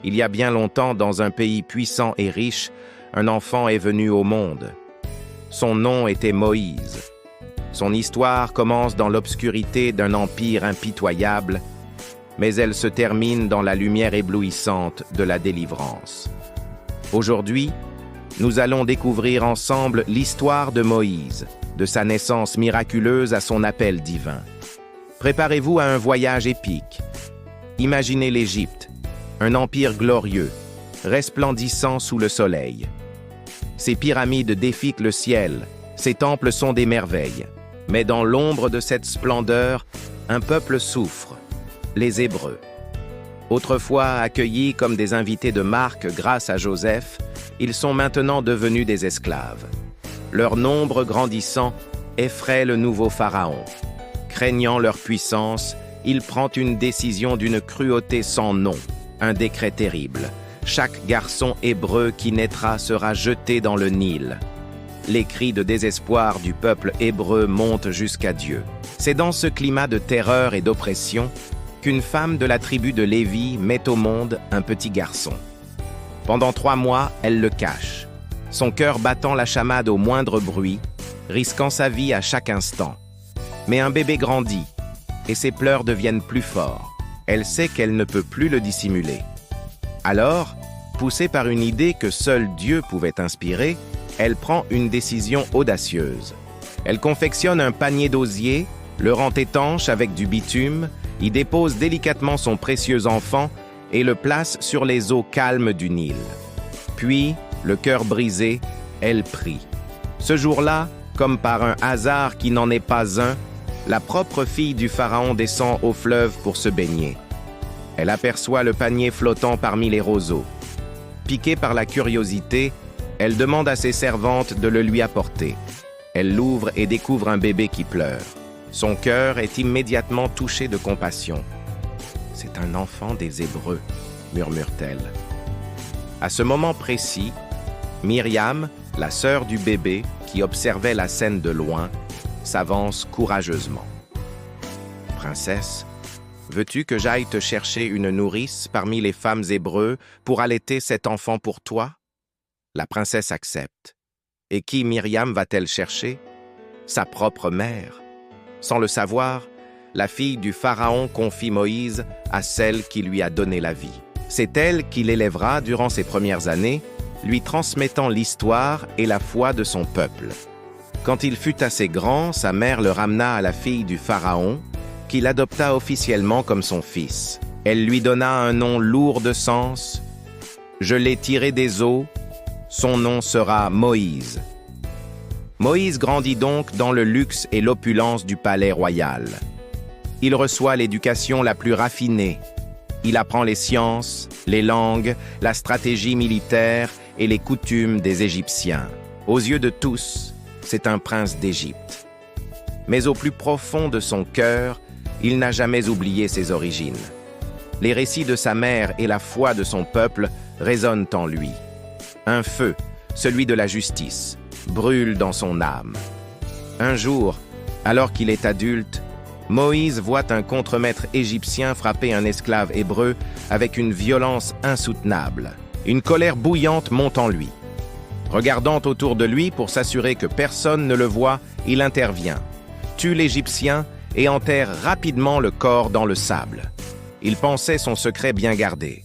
Il y a bien longtemps, dans un pays puissant et riche, un enfant est venu au monde. Son nom était Moïse. Son histoire commence dans l'obscurité d'un empire impitoyable, mais elle se termine dans la lumière éblouissante de la délivrance. Aujourd'hui, nous allons découvrir ensemble l'histoire de Moïse, de sa naissance miraculeuse à son appel divin. Préparez-vous à un voyage épique. Imaginez l'Égypte, un empire glorieux, resplendissant sous le soleil. Ses pyramides défiquent le ciel, ses temples sont des merveilles. Mais dans l'ombre de cette splendeur, un peuple souffre, les Hébreux. Autrefois accueillis comme des invités de marque grâce à Joseph, ils sont maintenant devenus des esclaves. Leur nombre grandissant effraie le nouveau pharaon. Craignant leur puissance, il prend une décision d'une cruauté sans nom, un décret terrible. Chaque garçon hébreu qui naîtra sera jeté dans le Nil. Les cris de désespoir du peuple hébreu montent jusqu'à Dieu. C'est dans ce climat de terreur et d'oppression qu'une femme de la tribu de Lévi met au monde un petit garçon. Pendant 3 mois, elle le cache, son cœur battant la chamade au moindre bruit, risquant sa vie à chaque instant. Mais un bébé grandit, et ses pleurs deviennent plus forts. Elle sait qu'elle ne peut plus le dissimuler. Alors, poussée par une idée que seul Dieu pouvait inspirer, elle prend une décision audacieuse. Elle confectionne un panier d'osier, le rend étanche avec du bitume, y dépose délicatement son précieux enfant et le place sur les eaux calmes du Nil. Puis, le cœur brisé, elle prie. Ce jour-là, comme par un hasard qui n'en est pas un, la propre fille du pharaon descend au fleuve pour se baigner. Elle aperçoit le panier flottant parmi les roseaux. Piquée par la curiosité, elle demande à ses servantes de le lui apporter. Elle l'ouvre et découvre un bébé qui pleure. Son cœur est immédiatement touché de compassion. « C'est un enfant des Hébreux », murmure-t-elle. À ce moment précis, Myriam, la sœur du bébé, qui observait la scène de loin, s'avance courageusement. « Princesse, veux-tu que j'aille te chercher une nourrice parmi les femmes hébreux pour allaiter cet enfant pour toi ?» La princesse accepte. Et qui Myriam va-t-elle chercher? Sa propre mère. Sans le savoir, la fille du pharaon confie Moïse à celle qui lui a donné la vie. C'est elle qui l'élèvera durant ses premières années, lui transmettant l'histoire et la foi de son peuple. Quand il fut assez grand, sa mère le ramena à la fille du pharaon, qui l'adopta officiellement comme son fils. Elle lui donna un nom lourd de sens. « Je l'ai tiré des eaux, son nom sera Moïse. » Moïse grandit donc dans le luxe et l'opulence du palais royal. Il reçoit l'éducation la plus raffinée. Il apprend les sciences, les langues, la stratégie militaire et les coutumes des Égyptiens. Aux yeux de tous, c'est un prince d'Égypte. Mais au plus profond de son cœur, il n'a jamais oublié ses origines. Les récits de sa mère et la foi de son peuple résonnent en lui. Un feu, celui de la justice, brûle dans son âme. Un jour, alors qu'il est adulte, Moïse voit un contremaître égyptien frapper un esclave hébreu avec une violence insoutenable. Une colère bouillante monte en lui. Regardant autour de lui pour s'assurer que personne ne le voit, il intervient, tue l'Égyptien et enterre rapidement le corps dans le sable. Il pensait son secret bien gardé.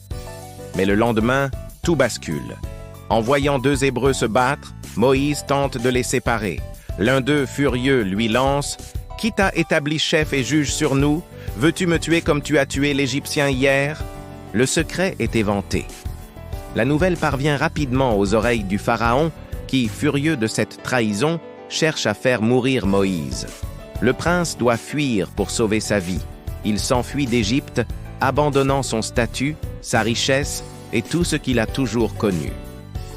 Mais le lendemain, tout bascule. En voyant 2 Hébreux se battre, Moïse tente de les séparer. L'un d'eux, furieux, lui lance « Qui t'a établi chef et juge sur nous? Veux-tu me tuer comme tu as tué l'Égyptien hier ?» Le secret est éventé. La nouvelle parvient rapidement aux oreilles du pharaon qui, furieux de cette trahison, cherche à faire mourir Moïse. Le prince doit fuir pour sauver sa vie. Il s'enfuit d'Égypte, abandonnant son statut, sa richesse et tout ce qu'il a toujours connu.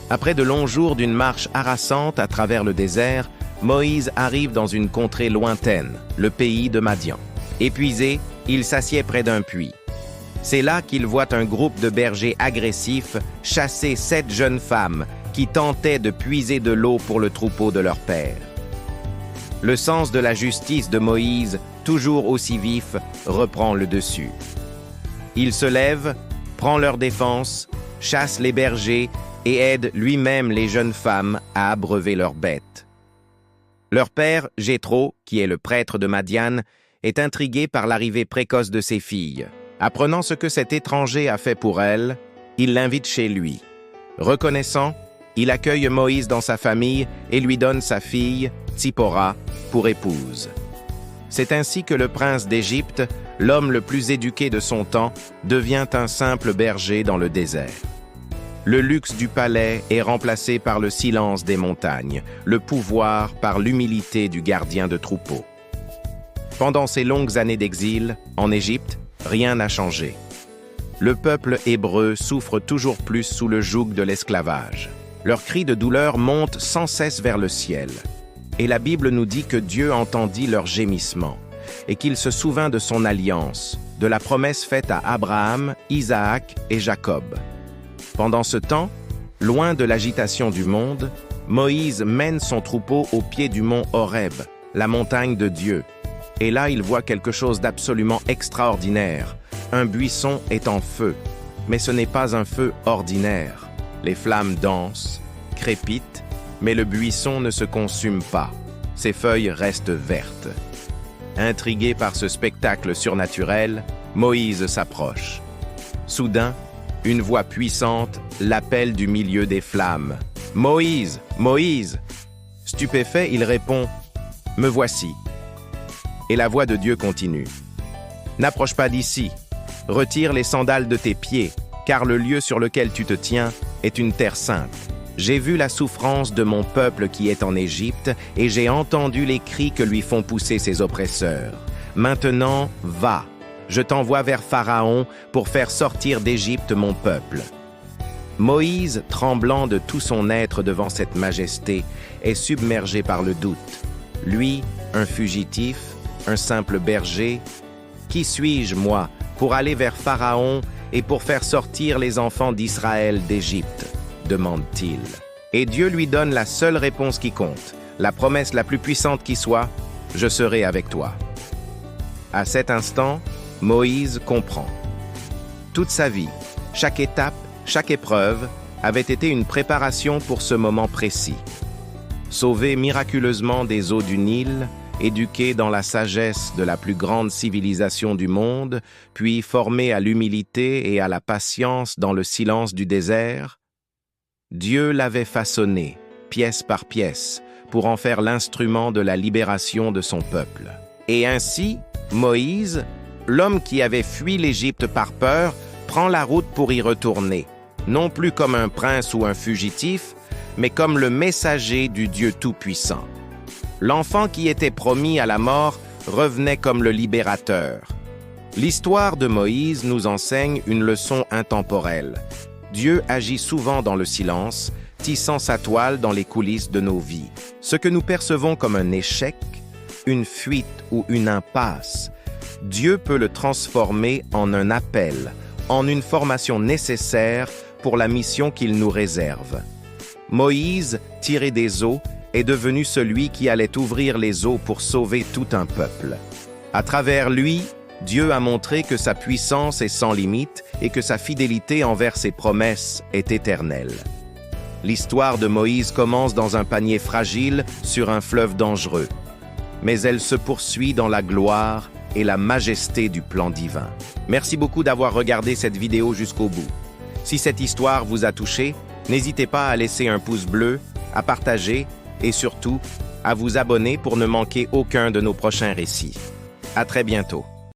Après de longs jours d'une marche harassante à travers le désert, Moïse arrive dans une contrée lointaine, le pays de Madian. Épuisé, il s'assied près d'un puits. C'est là qu'il voit un groupe de bergers agressifs chasser 7 jeunes femmes qui tentaient de puiser de l'eau pour le troupeau de leur père. Le sens de la justice de Moïse, toujours aussi vif, reprend le dessus. Il se lève, prend leur défense, chasse les bergers et aide lui-même les jeunes femmes à abreuver leurs bêtes. Leur père, Jéthro, qui est le prêtre de Madian, est intrigué par l'arrivée précoce de ses filles. Apprenant ce que cet étranger a fait pour elles, il l'invite chez lui. Reconnaissant, il accueille Moïse dans sa famille et lui donne sa fille, Tsippora, pour épouse. C'est ainsi que le prince d'Égypte, l'homme le plus éduqué de son temps, devient un simple berger dans le désert. Le luxe du palais est remplacé par le silence des montagnes, le pouvoir par l'humilité du gardien de troupeau. Pendant ces longues années d'exil, en Égypte, rien n'a changé. Le peuple hébreu souffre toujours plus sous le joug de l'esclavage. Leurs cris de douleur montent sans cesse vers le ciel. Et la Bible nous dit que Dieu entendit leurs gémissements et qu'il se souvint de son alliance, de la promesse faite à Abraham, Isaac et Jacob. Pendant ce temps, loin de l'agitation du monde, Moïse mène son troupeau au pied du mont Horeb, la montagne de Dieu. Et là, il voit quelque chose d'absolument extraordinaire. Un buisson est en feu, mais ce n'est pas un feu ordinaire. Les flammes dansent, crépitent, mais le buisson ne se consume pas. Ses feuilles restent vertes. Intrigué par ce spectacle surnaturel, Moïse s'approche. Soudain, une voix puissante l'appelle du milieu des flammes. « Moïse! Moïse !» Stupéfait, il répond « Me voici !» Et la voix de Dieu continue. « N'approche pas d'ici. Retire les sandales de tes pieds, car le lieu sur lequel tu te tiens est une terre sainte. J'ai vu la souffrance de mon peuple qui est en Égypte, et j'ai entendu les cris que lui font pousser ses oppresseurs. Maintenant, va, je t'envoie vers Pharaon pour faire sortir d'Égypte mon peuple. » Moïse, tremblant de tout son être devant cette majesté, est submergé par le doute. Lui, un fugitif, un simple berger, qui suis-je, moi, pour aller vers Pharaon et pour faire sortir les enfants d'Israël d'Égypte ? Demande-t-il. Et Dieu lui donne la seule réponse qui compte, la promesse la plus puissante qui soit, « Je serai avec toi ». À cet instant, Moïse comprend. Toute sa vie, chaque étape, chaque épreuve avait été une préparation pour ce moment précis. Sauvé miraculeusement des eaux du Nil, éduqué dans la sagesse de la plus grande civilisation du monde, puis formé à l'humilité et à la patience dans le silence du désert, Dieu l'avait façonné, pièce par pièce, pour en faire l'instrument de la libération de son peuple. Et ainsi, Moïse, l'homme qui avait fui l'Égypte par peur, prend la route pour y retourner, non plus comme un prince ou un fugitif, mais comme le messager du Dieu Tout-Puissant. L'enfant qui était promis à la mort revenait comme le libérateur. L'histoire de Moïse nous enseigne une leçon intemporelle. Dieu agit souvent dans le silence, tissant sa toile dans les coulisses de nos vies. Ce que nous percevons comme un échec, une fuite ou une impasse, Dieu peut le transformer en un appel, en une formation nécessaire pour la mission qu'il nous réserve. Moïse, tiré des eaux, est devenu celui qui allait ouvrir les eaux pour sauver tout un peuple. À travers lui, Dieu a montré que sa puissance est sans limite et que sa fidélité envers ses promesses est éternelle. L'histoire de Moïse commence dans un panier fragile sur un fleuve dangereux, mais elle se poursuit dans la gloire et la majesté du plan divin. Merci beaucoup d'avoir regardé cette vidéo jusqu'au bout. Si cette histoire vous a touché, n'hésitez pas à laisser un pouce bleu, à partager et surtout à vous abonner pour ne manquer aucun de nos prochains récits. À très bientôt.